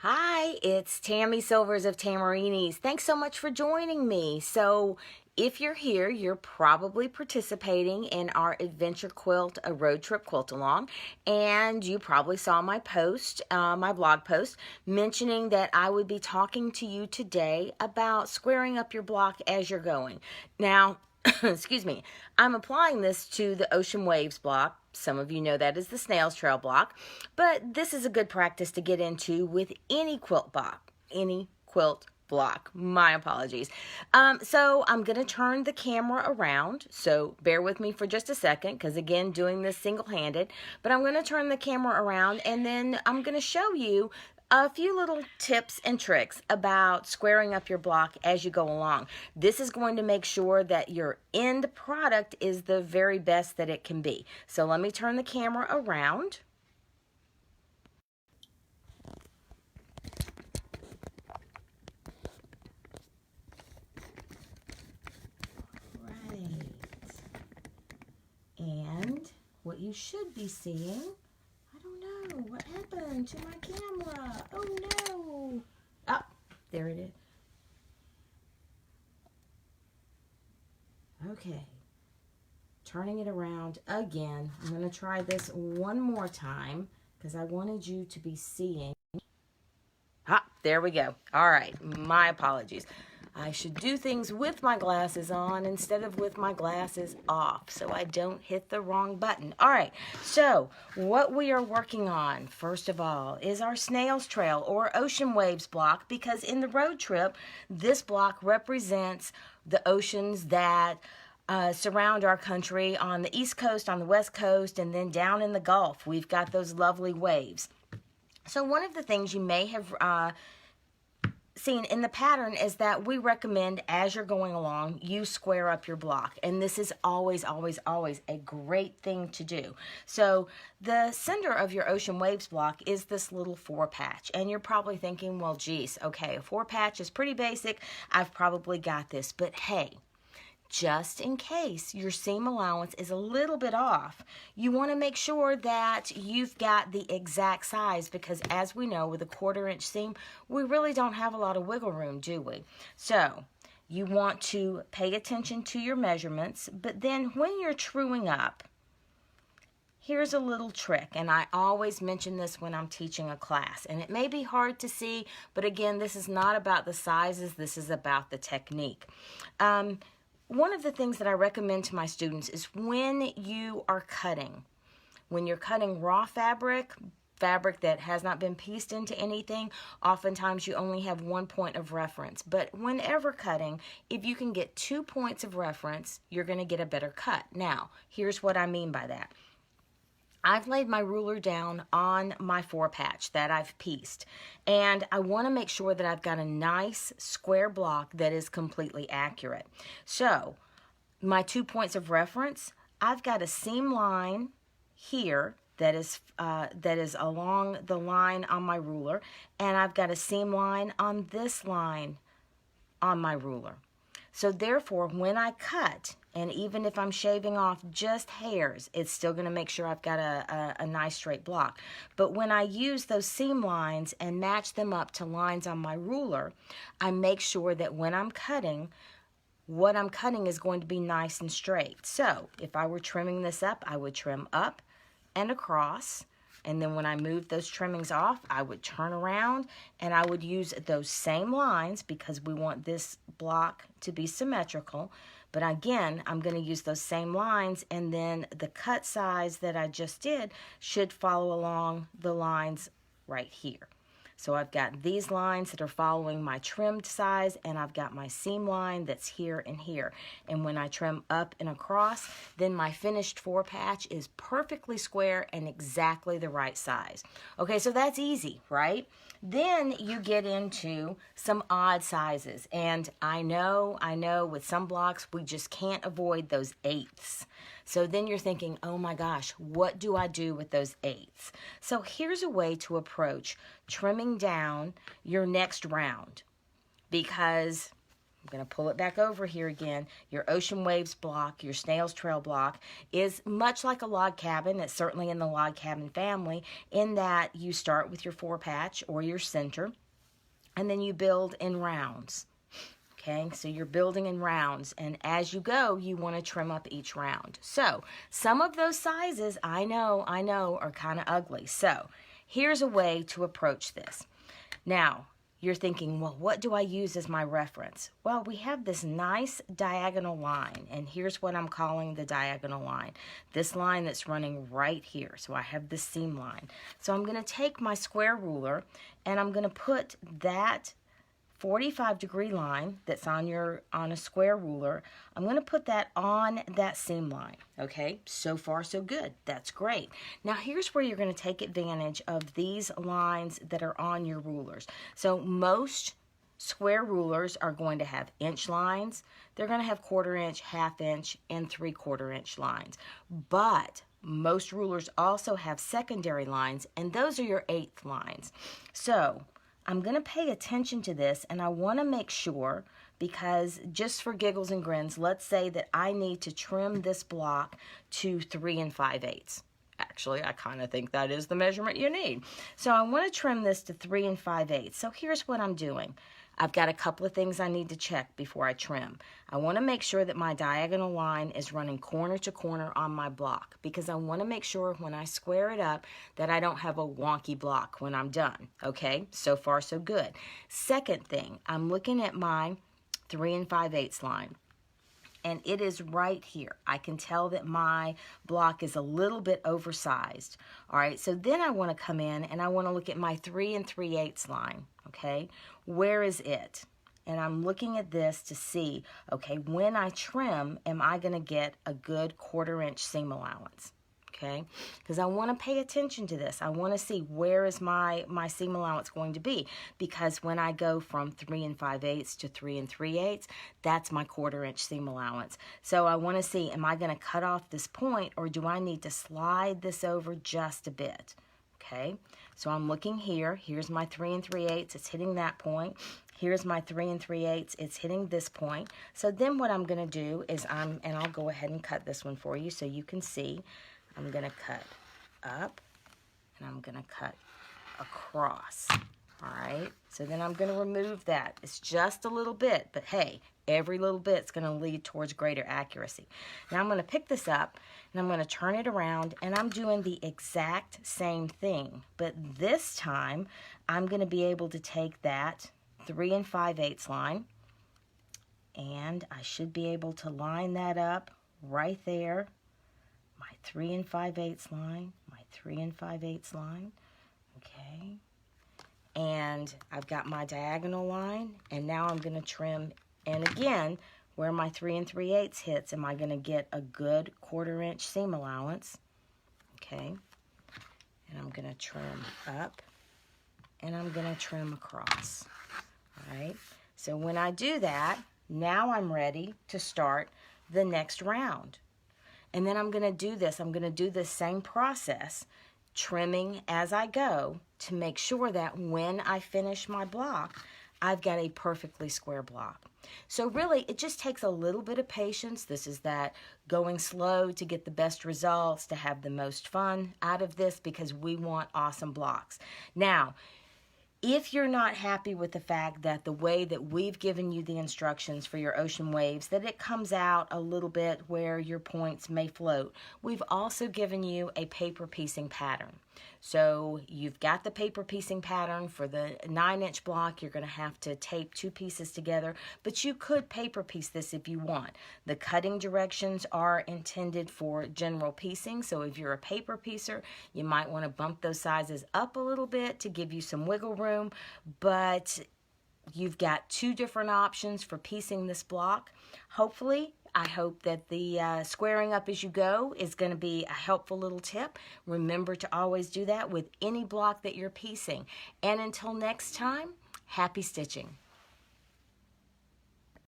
Hi, it's Tammy Silvers of Tamarini's. Thanks so much for joining me. So, if you're here, you're probably participating in our Adventure Quilt, a road trip quilt along, and you probably saw my post, my blog post, mentioning that I would be talking to you today about squaring up your block as you're going. Now, excuse me, I'm applying this to the Ocean Waves block. Some of you know that is the Snail's Trail block, but this is a good practice to get into with any quilt block, My apologies. So I'm going to turn the camera around, so bear with me for just a second, because again, doing this single-handed, but I'm going to turn the camera around, and then I'm going to show you a few little tips and tricks about squaring up your block as you go along. This is going to make sure that your end product is the very best that it can be. So let me turn the camera around. Right. And what you should be seeing, I don't know, what happened to my camera? Oh no. Oh, there it is. Okay, turning it around again. I'm going to try this one more time because I wanted you to be seeing. There we go. All right, my apologies. I should do things with my glasses on instead of with my glasses off so I don't hit the wrong button. All right, so what we are working on, first of all, is our Snail's Trail or Ocean Waves block, because in the road trip, this block represents the oceans that surround our country on the East Coast, on the West Coast, and then down in the Gulf. We've got those lovely waves. So one of the things you may have seen in the pattern is that we recommend, as you're going along, you square up your block. And this is always, always, always a great thing to do. So the center of your Ocean Waves block is this little 4-patch. And you're probably thinking, well, geez, okay, a 4-patch is pretty basic. I've probably got this. But hey, just in case your seam allowance is a little bit off, you want to make sure that you've got the exact size, because as we know, with a 1/4-inch seam, we really don't have a lot of wiggle room, do we? So you want to pay attention to your measurements, but then when you're truing up, here's a little trick, and I always mention this when I'm teaching a class, and it may be hard to see, but again, this is not about the sizes, this is about the technique. One of the things that I recommend to my students is when you are cutting, when you're cutting raw fabric that has not been pieced into anything, oftentimes you only have 1 point of reference. But whenever cutting, if you can get 2 points of reference, you're going to get a better cut. Now, here's what I mean by that. I've laid my ruler down on my 4-patch that I've pieced, and I want to make sure that I've got a nice square block that is completely accurate. So my 2 points of reference, I've got a seam line here that is along the line on my ruler, and I've got a seam line on this line on my ruler. So therefore, when I cut, and even if I'm shaving off just hairs, it's still going to make sure I've got a nice straight block. But when I use those seam lines and match them up to lines on my ruler, I make sure that when I'm cutting, what I'm cutting is going to be nice and straight. So if I were trimming this up, I would trim up and across. And then when I move those trimmings off, I would turn around and I would use those same lines, because we want this block to be symmetrical. But again, I'm going to use those same lines, and then the cut size that I just did should follow along the lines right here. So I've got these lines that are following my trimmed size, and I've got my seam line that's here and here. And when I trim up and across, then my finished 4-patch is perfectly square and exactly the right size. Okay, so that's easy, right? Then you get into some odd sizes. And I know with some blocks, we just can't avoid those 1/8. So then you're thinking, oh my gosh, what do I do with those 1/8? So here's a way to approach trimming down your next round, because I'm going to pull it back over here again. Your Ocean Waves block, your Snail's Trail block, is much like a log cabin. It's certainly in the log cabin family in that you start with your 4-patch or your center, and then you build in rounds. Okay, so you're building in rounds, and as you go, you want to trim up each round. So some of those sizes, I know, are kind of ugly. So here's a way to approach this. Now, you're thinking, well, what do I use as my reference? Well, we have this nice diagonal line, and here's what I'm calling the diagonal line. This line that's running right here. So I have this seam line. So I'm going to take my square ruler, and I'm going to put that 45-degree line that's on a square ruler. I'm going to put that on that seam line. Okay, so far so good. That's great. Now here's where you're going to take advantage of these lines that are on your rulers. So most square rulers are going to have inch lines. They're going to have 1/4 inch, 1/2 inch, and 3/4 inch lines. But most rulers also have secondary lines, and those are your 1/8 lines. So I'm going to pay attention to this, and I want to make sure, because just for giggles and grins, let's say that I need to trim this block to 3 5/8. Actually, I kind of think that is the measurement you need. So I want to trim this to 3 5/8. So here's what I'm doing. I've got a couple of things I need to check before I trim. I want to make sure that my diagonal line is running corner to corner on my block, because I want to make sure when I square it up that I don't have a wonky block when I'm done. Okay, so far so good. Second thing, I'm looking at my 3 5/8 line, and it is right here. I can tell that my block is a little bit oversized. All right, so then I want to come in and I want to look at my 3 3/8 line. Okay, where is it? And I'm looking at this to see, okay, when I trim, am I going to get a good 1/4 inch seam allowance? Okay, because I want to pay attention to this. I want to see where is my seam allowance going to be, because when I go from 3 5/8 to 3 3/8, that's my 1/4 inch seam allowance. So I want to see, am I going to cut off this point, or do I need to slide this over just a bit? Okay, so I'm looking here. Here's my 3 3/8. It's hitting that point. Here's my 3 3/8. It's hitting this point. So then what I'm going to do is and I'll go ahead and cut this one for you so you can see. I'm going to cut up, and I'm going to cut across. All right, so then I'm going to remove that. It's just a little bit, but hey, every little bit's going to lead towards greater accuracy. Now I'm going to pick this up, and I'm going to turn it around, and I'm doing the exact same thing. But this time, I'm going to be able to take that 3 5/8 line, and I should be able to line that up right there. My 3 5/8 line, my 3 5/8 line, okay, and I've got my diagonal line, and now I'm going to trim, and again, where my 3 3/8 hits, am I going to get a good 1/4 inch seam allowance? Okay, and I'm going to trim up, and I'm going to trim across. All right, so when I do that, now I'm ready to start the next round. And then I'm going to do this. I'm going to do the same process, trimming as I go, to make sure that when I finish my block, I've got a perfectly square block. So really, it just takes a little bit of patience. This is that going slow to get the best results, to have the most fun out of this, because we want awesome blocks. Now, if you're not happy with the fact that the way that we've given you the instructions for your Ocean Waves, that it comes out a little bit where your points may float, we've also given you a paper piecing pattern. So you've got the paper piecing pattern for the 9-inch block. You're going to have to tape 2 pieces together, but you could paper piece this if you want. The cutting directions are intended for general piecing, so if you're a paper piecer, you might want to bump those sizes up a little bit to give you some wiggle room, but you've got 2 different options for piecing this block. Hopefully, I hope that the squaring up as you go is going to be a helpful little tip. Remember to always do that with any block that you're piecing. And until next time, happy stitching.